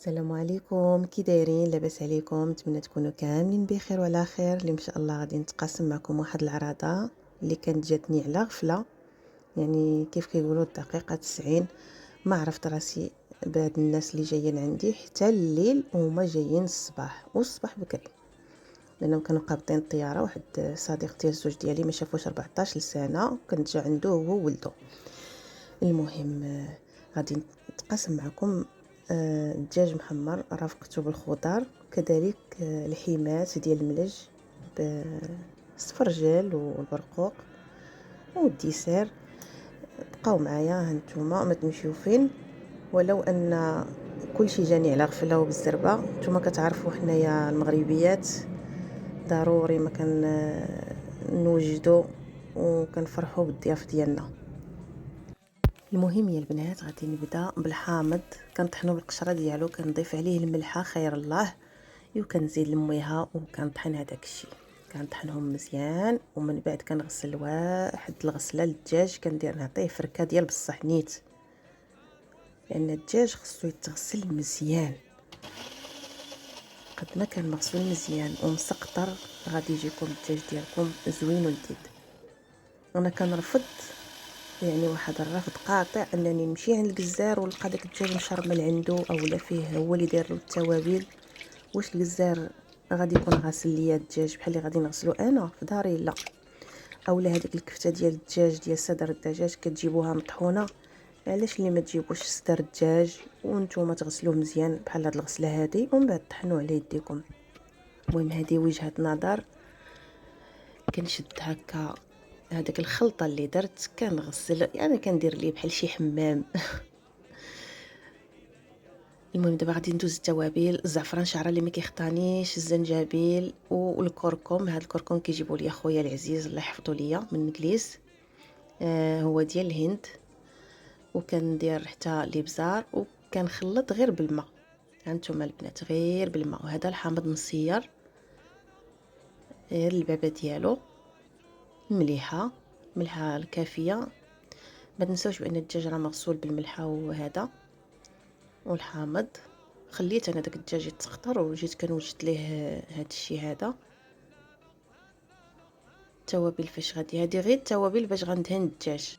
السلام عليكم، كي دايرين؟ لاباس عليكم؟ نتمنى تكونوا كاملين بخير وعلى خير. اللي ان شاء الله غادي نتقاسم معكم واحد العراضه اللي كانت جاتني على غفله، يعني كيف كيقولوا الدقيقه 90. ما عرفت راسي بهاد الناس اللي جايين عندي حتى الليل وما جايين الصباح والصباح بكري، لانهم كانوا قابضين الطياره. واحد صديقتي الزوج ديالي ما شافوش 14 سنه، كنت جا عنده هو وولده. المهم غادي نتقاسم معكم الدجاج محمر رافقته بالخضار، كذلك الحمات ديال الملج بالسفرجل والبرقوق والديسير. بقاو معايا هانتوما ما تمشيو فين، ولو ان كل شيء جاني على غفله وبالزربه. نتوما كتعرفوا حنايا المغربيات ضروري ما كان نوجدوا وكنفرحوا بالضياف ديالنا. المهم يا البنات غادي نبدا بالحامض، كنطحنو بالقشره ديالو، كنضيف عليه الملحه خير الله، وكنزيد الميها وكنطحن هذاك الشيء. كنطحنهم مزيان ومن بعد كنغسل واحد الغسله للدجاج، كندير نعطيه فركه ديال بصح نيت، لان الدجاج خصو يتغسل مزيان. قد ما كان مغسول مزيان ومسقطر غادي يجيكم الدجاج ديالكم زوين ولذيذ. انا كنرفض يعني واحد الرفض قاطع انني نمشي عند الجزار ونلقى داك الدجاج مشرب من عنده اولا فيه هو اللي داير له التوابل. واش الجزار غادي يكون غاسل ليا الدجاج بحال اللي غادي نغسلو انا في داري؟ لا. اولا هذيك الكفته ديال الدجاج ديال صدر الدجاج كتجيبوها مطحونه، علاش اللي ما تجيبوش صدر الدجاج وانتم تغسلوه مزيان بحال هاد الغسله هذه ومن بعد طحنوه على يديكم. المهم هذه وجهه نظر. كنشد هكا هذاك الخلطه اللي درت كنغسل، يعني كندير ليه بحال شي حمام. المهم دابا غادي ندوز التوابل. الزعفران شعره اللي ما كيخطانيش، الزنجبيل والكركم. هذا الكركم كيجيبوا لي خويا العزيز الله يحفظه ليا من مكليس، هو ديال الهند. وكندير حتى الابزار وكنخلط غير بالماء. هانتوما البنات غير بالماء. وهذا الحامض مصير غير البابه ديالو مليحه، ملحه الكافيه. ما تنساوش بان الدجاج راه مغسول بالملحه وهذا والحامض. خليت انا داك الدجاج يتسخطر وجيت كنوجد ليه هذا الشيء هذا. التوابل فاش غادي، هذه غير التوابل باش غندهن الدجاج،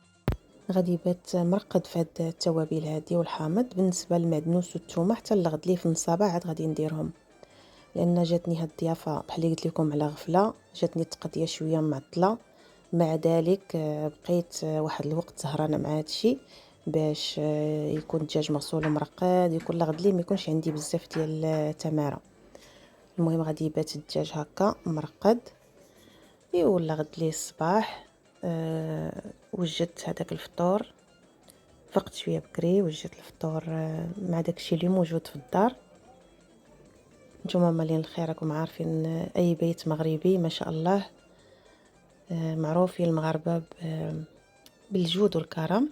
غادي يبات مرقد في هاد التوابل هذه والحامض. بالنسبه للمعدنوس والثومه حتى الغد ليه في النصابه عاد غادي نديرهم، لان جاتني هاد الضيافه بحال اللي قلت لكم على غفله، جاتني التقضيه شويه معطله. مع ذلك بقيت واحد الوقت سهرانه مع هادشي باش يكون الدجاج مغسول ومرقد، يكون لغد ليه ما يكونش عندي بزاف ديال التماره. المهم غادي يبات الدجاج هكا مرقد. ولا غد ليه الصباح وجدت هذاك الفطور، فقت شويه بكري وجدت الفطور مع داكشي اللي موجود في الدار. نتوما مالين الخير، راكم عارفين اي بيت مغربي ما شاء الله معروفين المغاربه بالجود والكرم.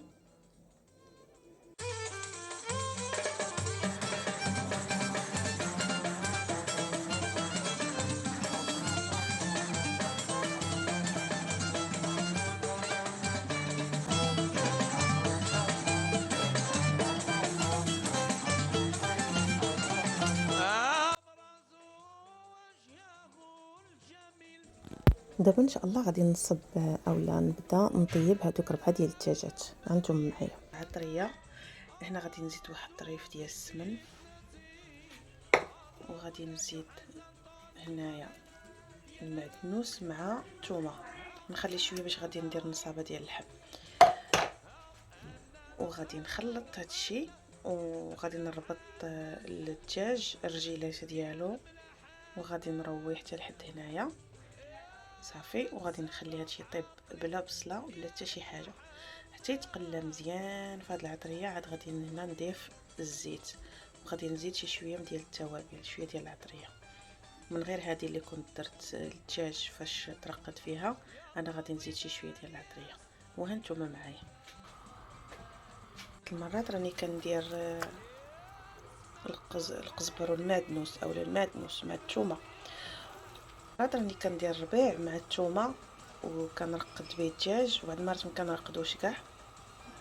دابا ان شاء الله غادي نصب اولا نبدا نطيب هذوك 4 ديال الدجاجات. هانتوما معايا عطريه. هنا غادي نزيد واحد الطريف ديال السمن، وغادي نزيد هنايا المعدنوس مع الثومه. نخلي شويه باش غادي ندير النصابه ديال اللحم، وغادي نخلط هذا الشيء. وغادي نربط الدجاج الرجيلات ديالو، وغادي نروي حتى لحد هنايا صافي. وغادي نخلي هادشي يطيب بلا بصله ولا حتى شي حاجه حتى يتقلى مزيان في هاد العطريه. عاد غادي هنا نضيف الزيت، وغادي نزيد شي شويه ديال التوابل، شويه ديال العطريه من غير هذه اللي كنت درت الدجاج فاش ترقد فيها. انا غادي نزيد شي شويه ديال العطريه. وهانتوما معايا المرات راني كندير القزبر والمعدنوس اولا المعدنوس مع الثومه. مرات راني كندير الربيع مع الثومه وكنرقد به الدجاج، وبعد مرات ما كنرقدوش كاع،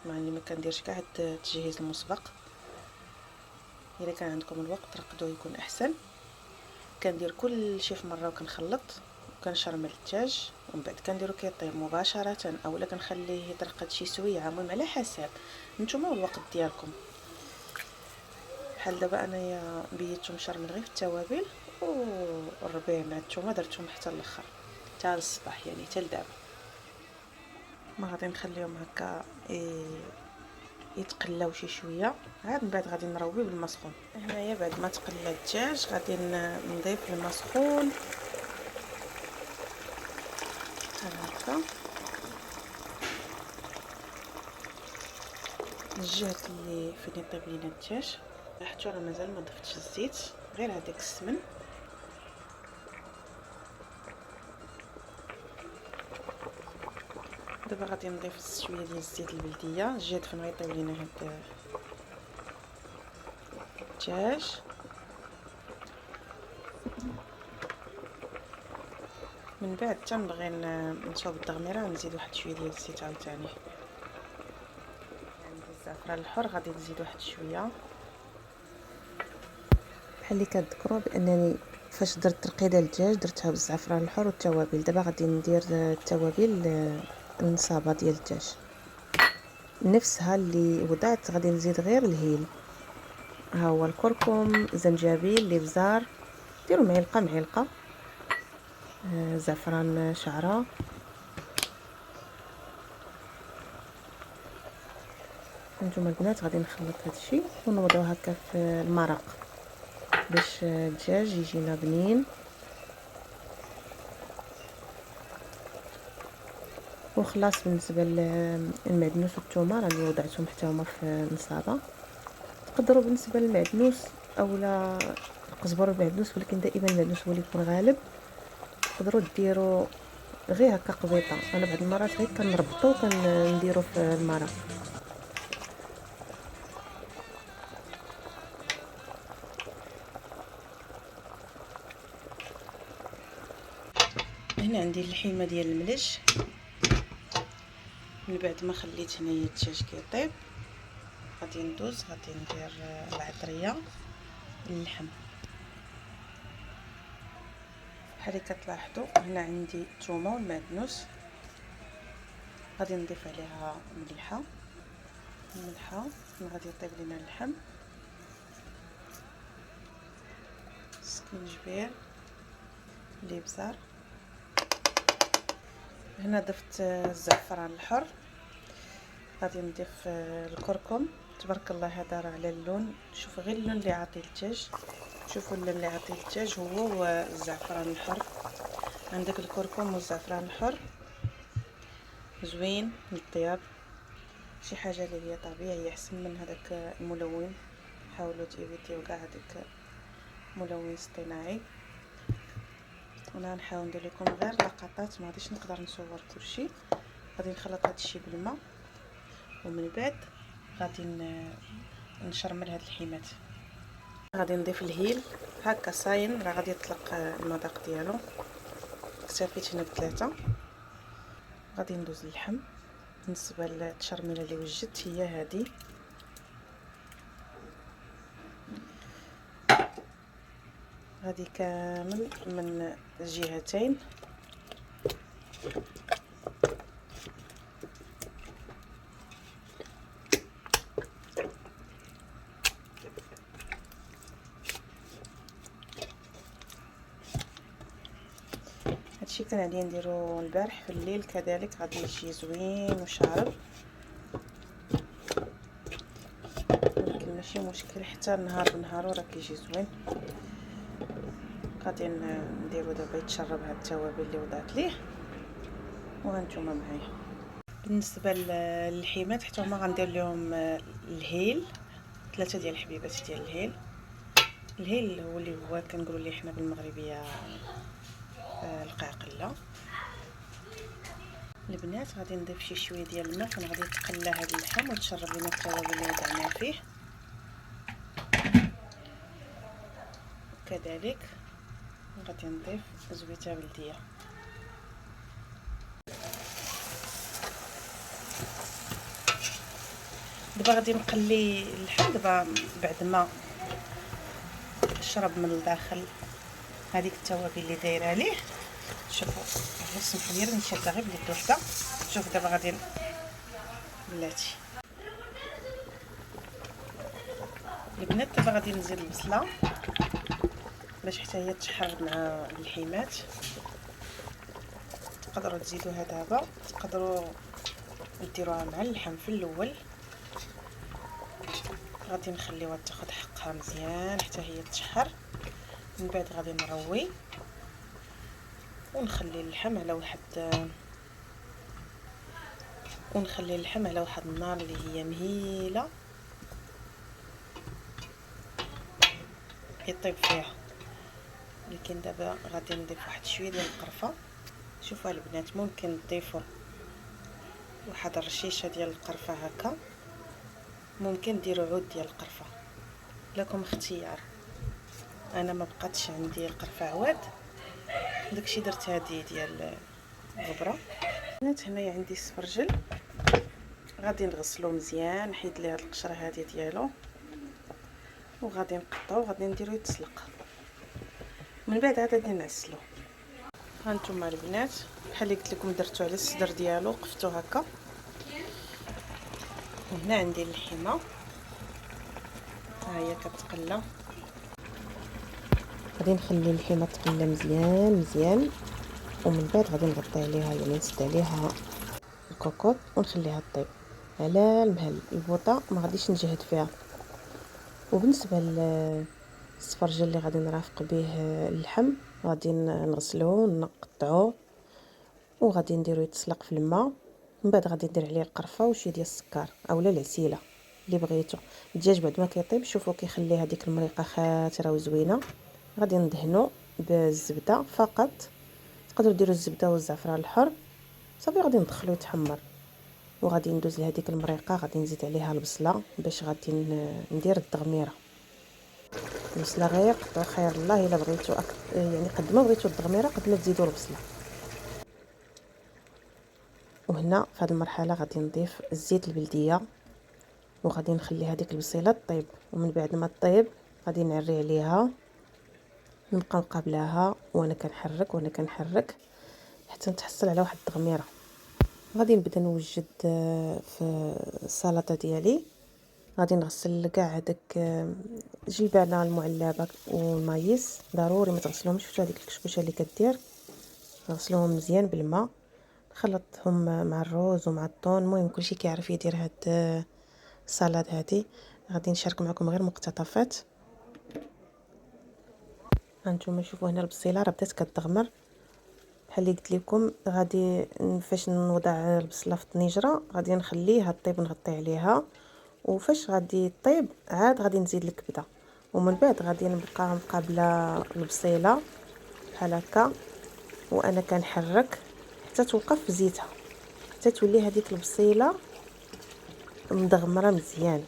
معني ما كنديرش كاع التجهيز المسبق. الا كان عندكم الوقت رقدوه يكون احسن. كندير كل شيء في مره وكنخلط وكنشرمل الدجاج، ومن بعد كنديرو كيطيب مباشره اولا كنخليه يترقد شي سويه. المهم على حسب نتوما والوقت ديالكم. بحال دابا انايا بيتو مشرمل غير في التوابل، والربيع مع الثومه درتهم حتى الاخر، حتى الصباح يعني حتى لدابا. ما غادي نخليهم هكا يتقلاو شي شويه، عاد من بعد غادي نروي بالماء سخون. هنايا بعد ما تقلى الدجاج غادي نضيف الماء سخون بحال هكا الجهه اللي فين يطيب لينا الدجاج. حتى انا مازال ما ضفتش الزيت، غير هذاك السمن. دابا غادي نضيف شويه ديال الزيت البلديه، الجهه فين غيطيب لينا هاد الدجاج. من بعد تنبغي نصوب التغميره نزيد واحد شويه ديال الزيت عاوتاني. عندي الزعفران الحر غادي نزيد واحد شويه. بحال اللي كتذكروا بانني فاش درت ترقيده الدجاج درتها بالزعفران الحر والتوابل. دابا غادي ندير التوابل النصابه ديال الدجاج نفسها اللي وضعت. غادي نزيد غير الهيل، ها هو الكركم، زنجبيل، الابزار، ديروا معلقه زعفران شعره. نتوما البنات غادي نخلط هادشي ونوضعو هكا في المرق باش الدجاج يجينا بنين. وخلاص بالنسبه للمعدنوس والثومه راني وضعتهم حتى هما في النصابه. تقدروا بالنسبه للمعدنوس اولا القزبر والمعدنوس، ولكن دائما المعدنوس هو اللي يكون غالب. تقدروا ديروا غير هكا قبيطه. انا بعض المرات غير كنربطو وكنديرو في المرق. هنا عندي اللحيمه ديال الملج. من بعد ما خليت هنايا الدجاج كيطيب غادي ندوز غادي ندير العطريه اللحم. بحال اللي كتلاحظوا هنا عندي الثومه والمعدنوس، غادي نضيف عليها مليحه غادي يطيب لينا اللحم، السكينجبير، الابزار. هنا ضفت الزعفران الحر، غادي نضيف الكركم. تبارك الله هذا راه على اللون، شوفوا غير اللون اللي عاطي الدجاج، شوفوا اللون اللي عاطي الدجاج هو والزعفران الحر. عندك الكركم والزعفران الحر زوين للطياب، شي حاجه اللي هي طبيعيه احسن من هذاك الملون. حاولوا تيفيتيو كاع هذاك ملون اصطناعي. وانا نحاول ندير لكم غير لقطات، ما غاديش نقدر نصور كلشي. غادي نخلط هذا الشيء بالماء، ومن بعد غادي نشرمل هاد الحيمات. غادي نضيف الهيل هكا صاين، راه غادي يطلق المذاق ديالو. اكتفيت هنا ب3. غادي ندوز اللحم. بالنسبه للتشرميله اللي وجدت هي هذه، هذه كامل من الجهتين. هادشي كان عليا نديرو البارح في الليل كذلك، غادي يجي زوين وشارب، ولكن ماشي مشكل حتى النهار بنهارو راه كيجي زوين. غادي نديرو دابا يتشرب هاد التوابل اللي وضعت ليه، وهانتوما معايا. بالنسبه للحيمات حتى هما غندير لهم الهيل، 3 ديال الحبيبات ديال الهيل هو اللي هو كنقولوا ليه حنا بالمغربيه القعقله. البنات غادي نضيف شي شويه ديال الماء فين غادي يتقلى هاد اللحم وتشرب لنا التوابل اللي وضعنا فيه. كذلك غادي نضيف زويته بلديه. دابا غادي نقلي اللحم. دابا بعد ما شرب من الداخل هذيك التوابل اللي دايره ليه. شوفوا غير سمحوا لي راني شاده غير بيد وحده. شوف دابا غادي بلاتي البنات، دابا غادي نزيد البصله باش حتى هي تشحر مع اللحيمات. تقدروا تزيدوها دابا، تقدروا ديروها مع اللحم في الاول. غادي نخليوها تاخذ حقها مزيان حتى هي تشحر. من بعد غادي نروي ونخلي اللحم على واحد النار اللي هي مهيله يطيب فيها. لكن دابا غادي نضيف واحد شويه ديال القرفه. شوفوا البنات، ممكن تضيفوا واحد الرشيشه ديال القرفه هكا، ممكن ديروا عود ديال القرفه، لكم اختيار. انا ما بقاتش عندي القرفه عواد، داكشي درت هذه ديال الغبره. هنايا عندي السفرجل، غادي نغسلو مزيان، نحيد ليه هاد القشره هذه ديالو وغادي نقطعو وغادي نديرو يتسلق. من بعد عاد غادي نعسلو. هانتوما البنات بحال اللي قلت لكم درتو على الصدر ديالو، وقفتو هكا. وهنا عندي اللحمه ها هي كتقلى. غادي نخلي اللحمه تقلى مزيان ومن بعد غادي نغطي عليها، يعني نسد عليها الكوكوط ونخليها طيب على المهل. البوطه ما غاديش نجهد فيها. وبالنسبه للسفرجل اللي غادي نرافق به اللحم، غادي نغسلوه ونقطعوه وغادي نديرو يتسلق في الماء. من بعد غادي ندير عليه القرفه وشي ديال السكر اولا العسيله اللي بغيتو. الدجاج بعد ما كيطيب شوفوا كيخلي هذيك المريقه خاتره وزوينه. غادي ندهنو بالزبده فقط، تقدروا ديروا الزبده والزعفران الحر صافي. غادي ندخلو يتحمر وغادي ندوز لهذيك المريقه. غادي نزيد عليها البصله باش غادي ندير التغميره. البصله غير قطعوا خير الله الا بغيتو يعني قد ما بغيتو التغميره قد ما تزيدوا البصله. وهنا في هذه المرحله غادي نضيف الزيت البلديه وغادي نخلي هذيك البصيله طيب. ومن بعد ما طيب غادي نعري عليها، نبقى مقابلاها وانا كنحرك حتى نتحصل على واحد التغميره. غادي نبدا نوجد في السلطه ديالي. غادي نغسل كاع هذاك الجلبانه المعلبه والمايس، ضروري ما تغسلوهمش. شفتوا هذيك الكشكوشه اللي كدير، نغسلوهم مزيان بالماء، نخلطهم مع الروز ومع الطون. المهم كلشي كيعرف يدير هاد السلطه هذه. غادي نشارك معكم غير مقتطفات. هانتوما شوفوا هنا البصيله راه بدات كتغمر بحال اللي قلت لكم. غادي فاش نوضع البصله في الطنجره غادي نخليها طيب ونغطي عليها، وفاش غادي طيب عاد غادي نزيد الكبده. ومن بعد غادي نبقى مقابله البصيله بحال هكا وانا كنحرك حتى توقف في زيتها، حتى تولي هذيك البصيله مدغمره مزيان.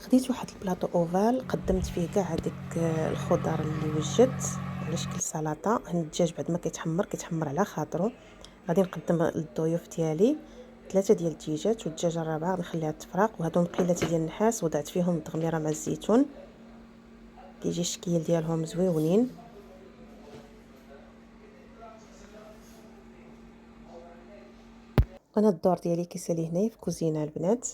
خديت واحد البلاطو اوفال قدمت فيه كاع هذيك الخضر اللي وجدت على شكل سلطه. هنا الدجاج بعد ما كيتحمر على خاطرو. غادي نقدم للضيوف ديالي 3 ديال الدجاجات، والدجاجه الرابعه نخليها تفرق. وهادو مقيلات ديال النحاس وضعت فيهم التغميره مع الزيتون، كيجي الشكل ديالهم زويونين. انا الدور ديالي كيسالي هنايا في كوزينه البنات.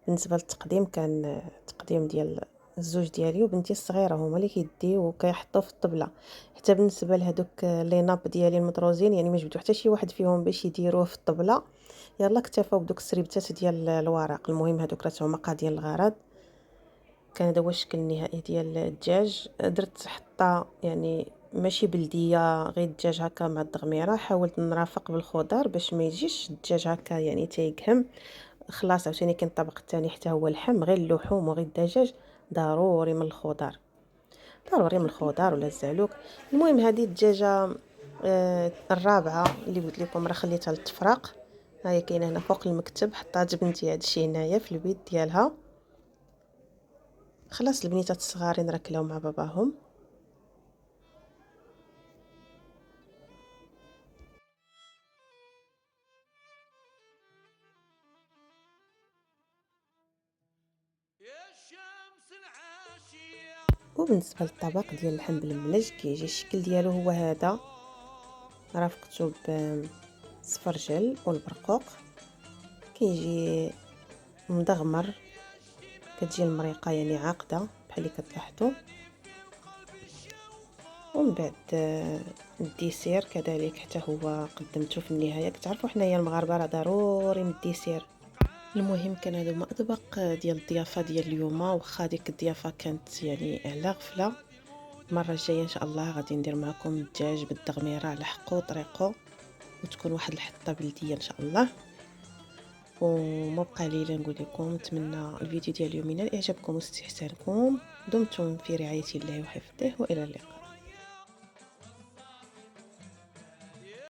بالنسبه للتقديم كان تقديم ديال الزوج ديالي وبنتي الصغيره، هما اللي كيديو وكيحطوا في الطبله. حتى بالنسبه لهذوك لي ناب ديالي المطروزين، يعني ما جبدوا حتى شي واحد فيهم باش يديروه في الطبله، يلا اكتفاو بدوك السريبتات ديال الورق. المهم هذوك راه هما قاضيين الغرض. كان هذا هو الشكل النهائي ديال الدجاج. درت حطه يعني ماشي بلديه، غير الدجاج هكا مع التغميره. حاولت نرافق بالخضر باش ما يجيش الدجاج هكا يعني تيقهم. خلاص عاوتاني كاين الطبق الثاني حتى هو اللحم، غير اللحوم وغير الدجاج ضروري من الخضر، ولا الزعلوك. المهم هذه الدجاجه الرابعه اللي قلت لكم راه خليتها للتفراق. ها هي كاينه هنا فوق المكتب، حطات بنتي هادشي هنايا في البيت ديالها. خلاص البنيتات الصغارين راه كلاو مع باباهم. يا الشمس العاشية وبالنسبه للطبق ديال اللحم بالملج كيجي الشكل ديالو هو هذا، راه مكتوب السفرجل والبرقوق، كيجي مدغمر، كتجي المريقه يعني عاقده بحال اللي كتلاحظوا. ومن بعد الديسير كذلك حتى هو قدمته في النهايه. كتعرفوا حنايا المغاربه راه ضروري من الديسير. المهم كان هادو هما اطباق ديال الضيافه ديال اليوم، واخا ديك الضيافه كانت يعني على غفله. المره الجايه ان شاء الله غادي ندير معكم الدجاج بالدغميره على حقو طريقو، وتكون واحد الحطه بلديه ان شاء الله. وما بقى لي الا نقول لكم نتمنى الفيديو ديال اليوم ينال اعجابكم واستحسانكم. دمتم في رعايه الله وحفظه، والى اللقاء.